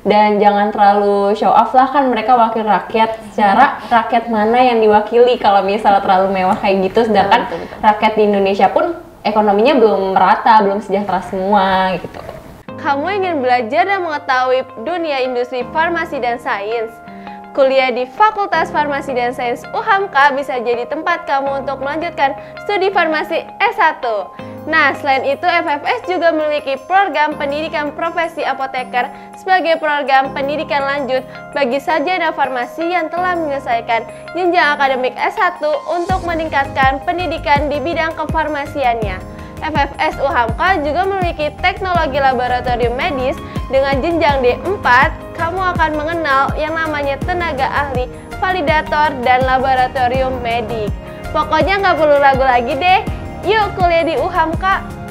dan jangan terlalu show off lah, kan mereka wakil rakyat. Secara rakyat mana yang diwakili kalau misalnya terlalu mewah kayak gitu, sedangkan rakyat di Indonesia pun ekonominya belum merata, belum sejahtera semua gitu. Kamu ingin belajar dan mengetahui dunia industri farmasi dan sains? Kuliah di Fakultas Farmasi dan Sains UHAMKA bisa jadi tempat kamu untuk melanjutkan studi farmasi S1. Nah, selain itu FFS juga memiliki program pendidikan profesi apoteker sebagai program pendidikan lanjut bagi sarjana farmasi yang telah menyelesaikan jenjang akademik S1 untuk meningkatkan pendidikan di bidang kefarmasiannya. FFS UHAMKA juga memiliki teknologi laboratorium medis dengan jenjang D4. Kamu akan mengenal yang namanya tenaga ahli, validator, dan laboratorium medik. Pokoknya nggak perlu ragu lagi deh. Yuk kuliah di UHAMKA.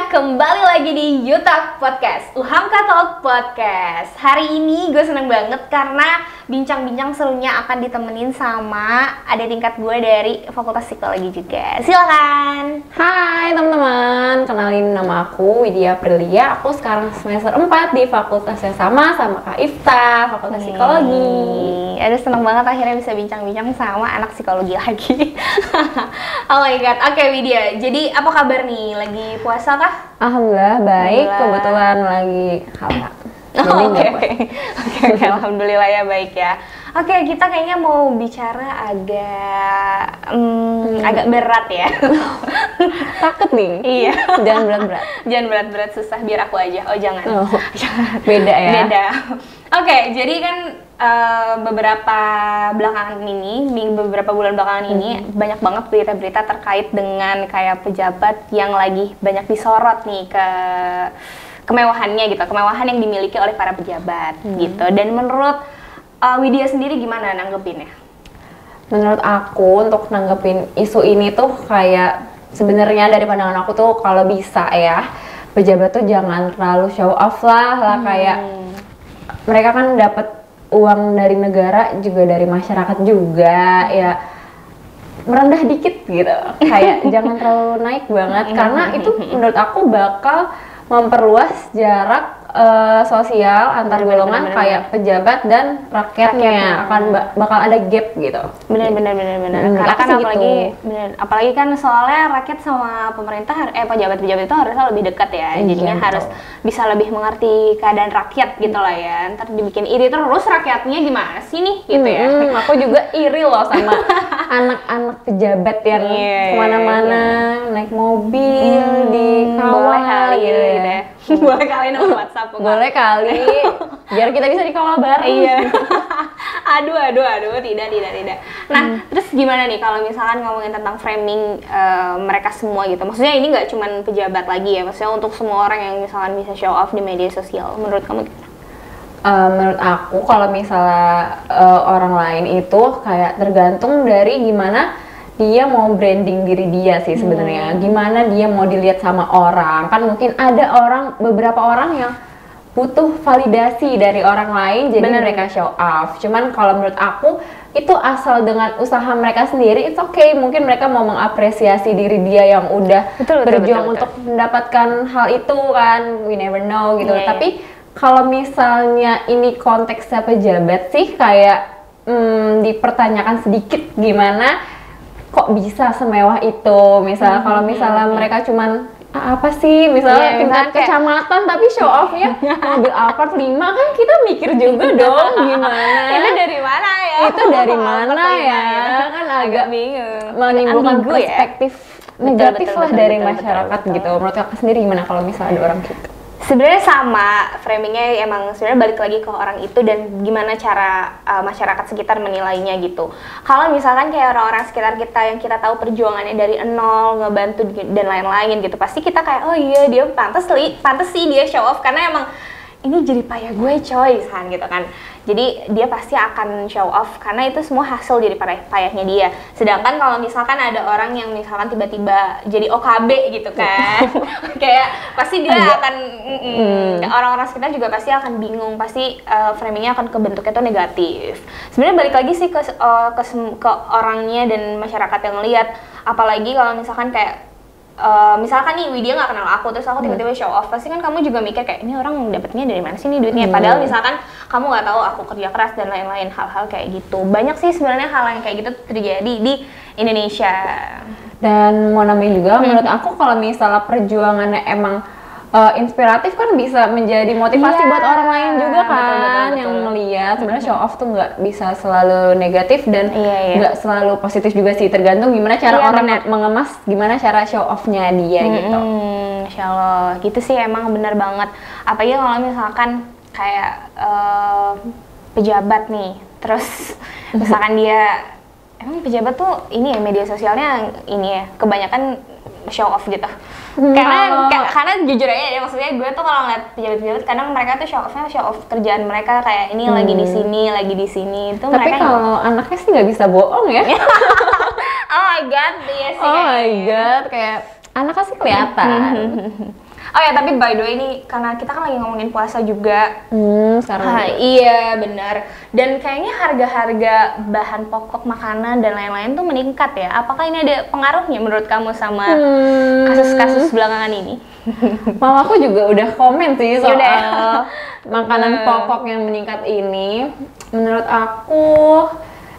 Kembali lagi di YouTube Podcast, UHAMKA Talk Podcast. Hari ini gue seneng banget karena bincang-bincang serunya akan ditemenin sama adik tingkat gue dari Fakultas Psikologi juga. Silakan. Hai teman-teman, kenalin nama aku Widya Aprilia. Aku sekarang semester 4 di fakultas yang sama Kak Ifta, Fakultas Psikologi. Aduh, seneng banget akhirnya bisa bincang-bincang sama anak psikologi lagi. Oh my god. Oke Widya, jadi apa kabar nih? Lagi puasa kah? Alhamdulillah baik, kebetulan lagi halal. Oke, alhamdulillah ya baik ya. Oke, kita kayaknya mau bicara agak berat ya. Takut nih. Iya. Jangan berat-berat. Jangan berat-berat, susah, biar aku aja. Oh jangan. Oh, beda ya. Beda. Oke, jadi kan beberapa bulan belakangan ini banyak banget berita-berita terkait dengan kayak pejabat yang lagi banyak disorot nih ke kemewahannya gitu, kemewahan yang dimiliki oleh para pejabat gitu. Dan menurut Widya sendiri gimana nanggepinnya? Menurut aku untuk nanggepin isu ini tuh kayak sebenarnya dari pandangan aku tuh kalau bisa ya pejabat tuh jangan terlalu show off lah kayak mereka kan dapat uang dari negara juga dari masyarakat juga ya, merendah dikit gitu kayak jangan terlalu naik banget karena itu menurut aku bakal memperluas jarak sosial antar golongan kayak pejabat dan rakyatnya akan bakal ada gap gitu. Benar. Karena kan apalagi kan soalnya rakyat sama pemerintah pejabat-pejabat itu harusnya lebih dekat ya. Jadinya harus bisa lebih mengerti keadaan rakyat gitu lah ya. Ntar dibikin iri terus rakyatnya gimana sih nih gitu ya. Aku juga iri loh sama anak-anak pejabat yang kemana-mana naik mobil di boleh kali gitu ya. Boleh kali nomor WhatsApp. Boleh kali, biar kita bisa dikawal bareng. Iya. aduh, tidak. Nah, terus gimana nih kalau misalkan ngomongin tentang framing mereka semua gitu? Maksudnya ini nggak cuma pejabat lagi ya, maksudnya untuk semua orang yang misalkan bisa show off di media sosial. Menurut kamu gimana? Menurut aku kalau misalnya orang lain itu kayak tergantung dari gimana dia mau branding diri dia sih sebenarnya. Gimana dia mau dilihat sama orang. Kan mungkin ada beberapa orang yang butuh validasi dari orang lain jadi mereka show off. Cuman kalau menurut aku itu asal dengan usaha mereka sendiri, it's okay. Mungkin mereka mau mengapresiasi diri dia yang udah berjuang untuk mendapatkan hal itu kan. We never know gitu. Tapi kalau misalnya ini konteksnya pejabat sih kayak dipertanyakan sedikit gimana kok bisa semewah itu. Misalnya kalau misalnya mereka cuman apa sih misalnya tingkat kecamatan tapi show off-nya mobil Alphard 5 kan kita mikir juga dong gimana itu dari mana ya? Itu dari mana ya? Kan agak bingung menimbulkan perspektif negatif lah dari masyarakat gitu. Menurut kakak sendiri gimana kalau misalnya ada orang gitu? Sebenarnya sama, framingnya emang sebenarnya balik lagi ke orang itu dan gimana cara masyarakat sekitar menilainya gitu. Kalau misalkan kayak orang-orang sekitar kita yang kita tahu perjuangannya dari nol, ngebantu dan lain-lain gitu, pasti kita kayak oh iya dia pantas sih dia show off karena emang ini jadi payah gue coy kan gitu kan. Jadi dia pasti akan show off karena itu semua hasil dari payahnya dia. Sedangkan kalau misalkan ada orang yang misalkan tiba-tiba jadi OKB gitu kan, kayak pasti dia akan orang-orang sekitar juga pasti akan bingung, pasti framingnya akan kebentuknya tuh negatif. Sebenarnya balik lagi sih ke orangnya dan masyarakat yang lihat. Apalagi kalau misalkan kayak misalkan nih Widya nggak kenal aku, terus aku tiba-tiba show off, pasti kan kamu juga mikir kayak ini orang dapetnya dari mana sih nih duitnya, padahal misalkan kamu nggak tahu aku kerja keras dan lain-lain, hal-hal kayak gitu. Banyak sih sebenarnya hal yang kayak gitu terjadi di Indonesia. Dan mau nambahin juga, menurut aku kalau misalnya perjuangannya emang inspiratif kan bisa menjadi motivasi buat orang lain juga kan, betul. Yang melihat sebenarnya show off tuh nggak bisa selalu negatif dan nggak selalu positif juga sih, tergantung gimana cara orang mengemas, gimana cara show off-nya dia gitu. Insya Allah gitu sih, emang bener banget. Apalagi kalau misalkan kayak pejabat nih, terus misalkan dia emang pejabat tuh ini ya, media sosialnya ini ya kebanyakan show off gitu. Karena jujur aja ya, maksudnya gue tuh kalau ngeliat pejabat-pejabat kadang mereka tuh show off kerjaan mereka, kayak ini lagi di sini itu. Tapi mereka kalau anaknya sih nggak bisa bohong ya. Oh my god, iya sih. Oh my god, kayak anaknya sih kelihatan. Oh ya, tapi by the way ini karena kita kan lagi ngomongin puasa juga. Sekarang. Iya benar. Dan kayaknya harga-harga bahan pokok makanan dan lain-lain tuh meningkat ya. Apakah ini ada pengaruhnya menurut kamu sama kasus-kasus belakangan ini? Mamaku juga udah komen sih soal makanan pokok yang meningkat ini. Menurut aku,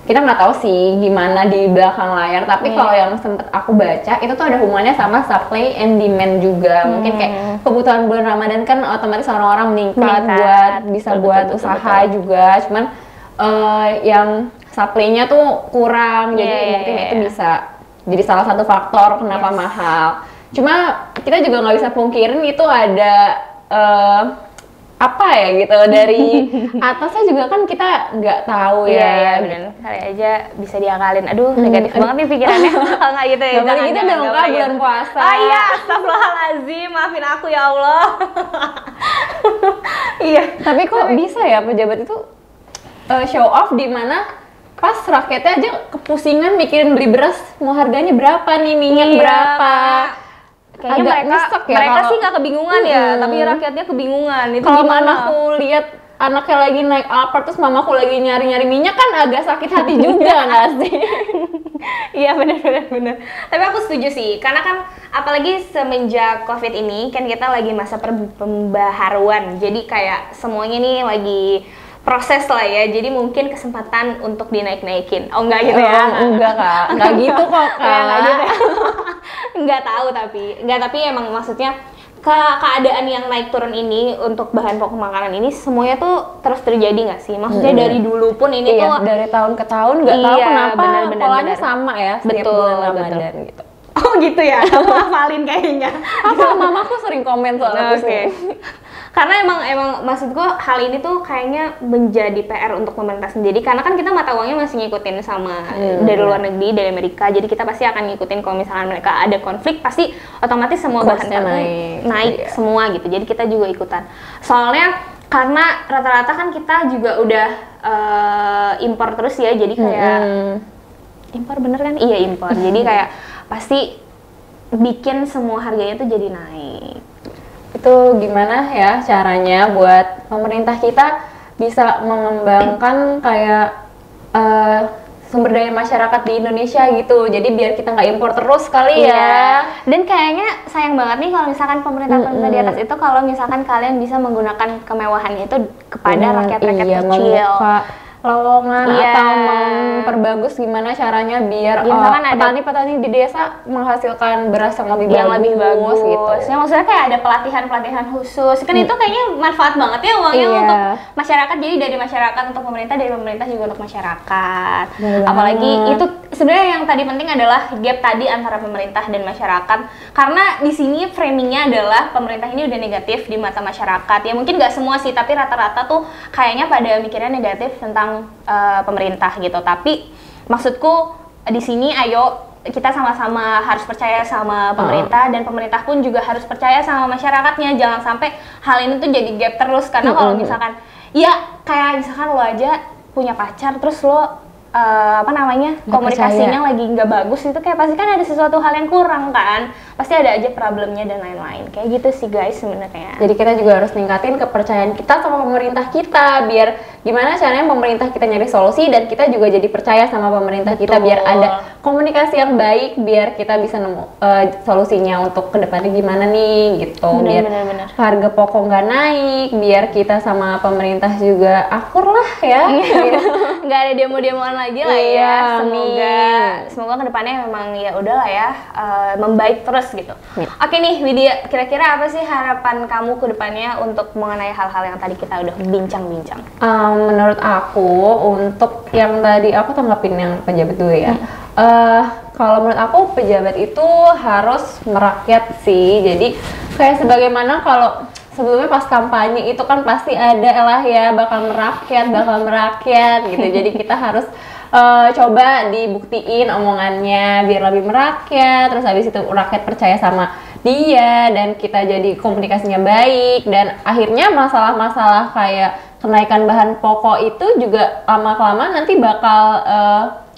kita nggak tahu sih gimana di belakang layar, tapi kalau yang sempet aku baca itu tuh ada hubungannya sama supply and demand juga. Mungkin kayak kebutuhan bulan Ramadan kan otomatis orang-orang meningkat buat usaha juga, cuman yang supply-nya tuh kurang, jadi mungkin itu bisa jadi salah satu faktor kenapa mahal. Cuma kita juga nggak bisa pungkirin itu ada apa ya gitu dari atasnya juga kan kita nggak tahu ya. Iya benar. Kali aja bisa diakalin. Aduh negatif banget nih pikirannya. Kalau nggak gitu ya. Jangan gitu dong Kak, bulan puasa. Oh iya, astagfirullahaladzim, maafin aku ya Allah. Iya. Tapi kok bisa ya pejabat itu show off di mana pas rakyatnya aja kepusingan mikirin beli beras mau harganya berapa nih, minyak berapa. Kayaknya mereka sih nggak kebingungan ya, tapi rakyatnya kebingungan. Itu kalau gimana? Mamaku lihat anaknya lagi naik Alphard terus mamaku lagi nyari-nyari minyak kan agak sakit hati juga nggak sih? Iya benar. Tapi aku setuju sih, karena kan apalagi semenjak COVID ini kan kita lagi masa pembaharuan, jadi kayak semuanya nih lagi proses lah ya, jadi mungkin kesempatan untuk dinaik-naikin. Oh enggak gitu ya? Enggak Kak, enggak gitu kok Kak. Enggak gitu ya? Enggak tahu tapi emang maksudnya keadaan yang naik turun ini untuk bahan pokok makanan ini semuanya tuh terus terjadi nggak sih? Maksudnya dari dulu pun ini tuh dari tahun ke tahun nggak tahu kenapa polanya sama ya setiap bulan Ramadan gitu. Oh gitu ya, kamu hafalin kayaknya. Apa mamaku sering komen soal itu sih. Karena emang maksud gue hal ini tuh kayaknya menjadi PR untuk pemerintah sendiri, karena kan kita mata uangnya masih ngikutin sama dari luar negeri, dari Amerika, jadi kita pasti akan ngikutin kalau misalnya mereka ada konflik pasti otomatis semua bahan naik semua gitu, jadi kita juga ikutan. Soalnya karena rata-rata kan kita juga udah impor terus ya, jadi kayak impor bener kan? Iya impor, jadi kayak pasti bikin semua harganya tuh jadi naik. Itu gimana ya caranya buat pemerintah kita bisa mengembangkan kayak sumber daya masyarakat di Indonesia gitu, jadi biar kita nggak impor terus kali ya. Dan kayaknya sayang banget nih kalau misalkan pemerintah di atas itu kalau misalkan kalian bisa menggunakan kemewahannya itu kepada rakyat-rakyat kecil, lowongan atau memperbagus gimana caranya biar petani-petani di desa menghasilkan beras yang lebih bagus gitu. Ya maksudnya kayak ada pelatihan khusus. Kan itu kayaknya manfaat banget ya uangnya untuk masyarakat. Jadi dari masyarakat untuk pemerintah, dari pemerintah juga untuk masyarakat. Apalagi itu sebenarnya yang tadi penting adalah gap tadi antara pemerintah dan masyarakat. Karena di sini framingnya adalah pemerintah ini udah negatif di mata masyarakat. Ya mungkin nggak semua sih, tapi rata-rata tuh kayaknya pada mikirnya negatif tentang pemerintah gitu. Tapi maksudku di sini ayo kita sama-sama harus percaya sama pemerintah dan pemerintah pun juga harus percaya sama masyarakatnya. Jangan sampai hal ini tuh jadi gap terus, karena kalau misalkan ya kayak misalkan lo aja punya pacar terus lo komunikasinya lagi nggak bagus, itu kayak pasti kan ada sesuatu hal yang kurang kan, pasti ada aja problemnya dan lain-lain kayak gitu sih guys sebenarnya. Jadi kita juga harus ningkatin kepercayaan kita sama pemerintah kita, biar gimana caranya pemerintah kita nyari solusi dan kita juga jadi percaya sama pemerintah kita, biar ada komunikasi yang baik, biar kita bisa nemu solusinya untuk kedepannya gimana nih gitu. Biar harga pokok nggak naik, biar kita sama pemerintah juga akur lah ya. Nggak ada demo-demoan lagi lah ya. Semoga kedepannya memang ya udahlah ya, membaik terus gitu. Oke nih Widya, kira-kira apa sih harapan kamu ke depannya untuk mengenai hal-hal yang tadi kita udah bincang-bincang? Menurut aku, untuk yang tadi aku tanggapin yang pejabat dulu ya. Kalau menurut aku pejabat itu harus merakyat sih. Jadi kayak sebagaimana kalau sebelumnya pas kampanye itu kan pasti ada lah ya bakal merakyat gitu. Jadi kita harus coba dibuktiin omongannya biar lebih merakyat, terus habis itu rakyat percaya sama dia dan kita jadi komunikasinya baik, dan akhirnya masalah-masalah kayak kenaikan bahan pokok itu juga lama-kelamaan nanti bakal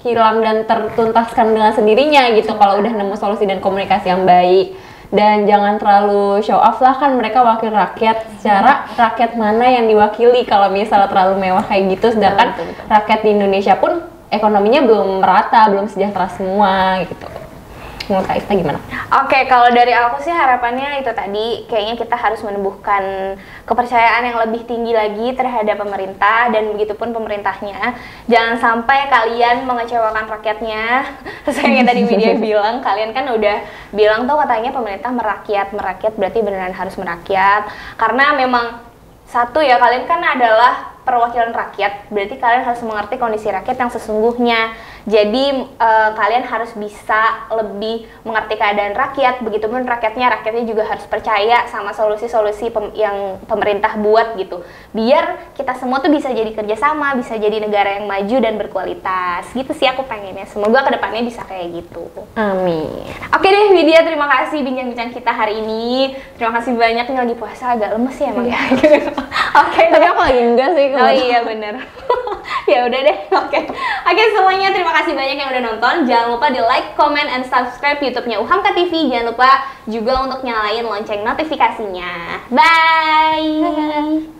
hilang dan tertuntaskan dengan sendirinya gitu kalau udah nemu solusi dan komunikasi yang baik. Dan jangan terlalu show off lah, kan mereka wakil rakyat, secara rakyat mana yang diwakili kalau misalnya terlalu mewah kayak gitu, sedangkan rakyat di Indonesia pun ekonominya belum merata, belum sejahtera semua gitu. Menurut Kak Ifta gimana? Oke, kalau dari aku sih harapannya itu tadi, kayaknya kita harus menumbuhkan kepercayaan yang lebih tinggi lagi terhadap pemerintah, dan begitupun pemerintahnya. Jangan sampai kalian mengecewakan rakyatnya. Sesuai yang tadi Widya bilang, kalian kan udah bilang tuh katanya pemerintah merakyat berarti beneran harus merakyat. Karena memang satu ya, kalian kan adalah perwakilan rakyat, berarti kalian harus mengerti kondisi rakyat yang sesungguhnya. Jadi kalian harus bisa lebih mengerti keadaan rakyat, begitupun rakyatnya juga harus percaya sama solusi-solusi yang pemerintah buat gitu. Biar kita semua tuh bisa jadi kerjasama, bisa jadi negara yang maju dan berkualitas. Gitu sih aku pengennya. Semoga kedepannya bisa kayak gitu. Amin. Oke deh Widya, terima kasih bincang-bincang kita hari ini. Terima kasih banyak, nih lagi puasa agak lemes ya emang ya. Oke, tapi aku lagi enggak sih. Oh iya bener. Ya udah deh. Oke, semuanya terima kasih banyak yang udah nonton. Jangan lupa di like, comment, and subscribe YouTube-nya UHAMKA TV. Jangan lupa juga untuk nyalain lonceng notifikasinya. Bye.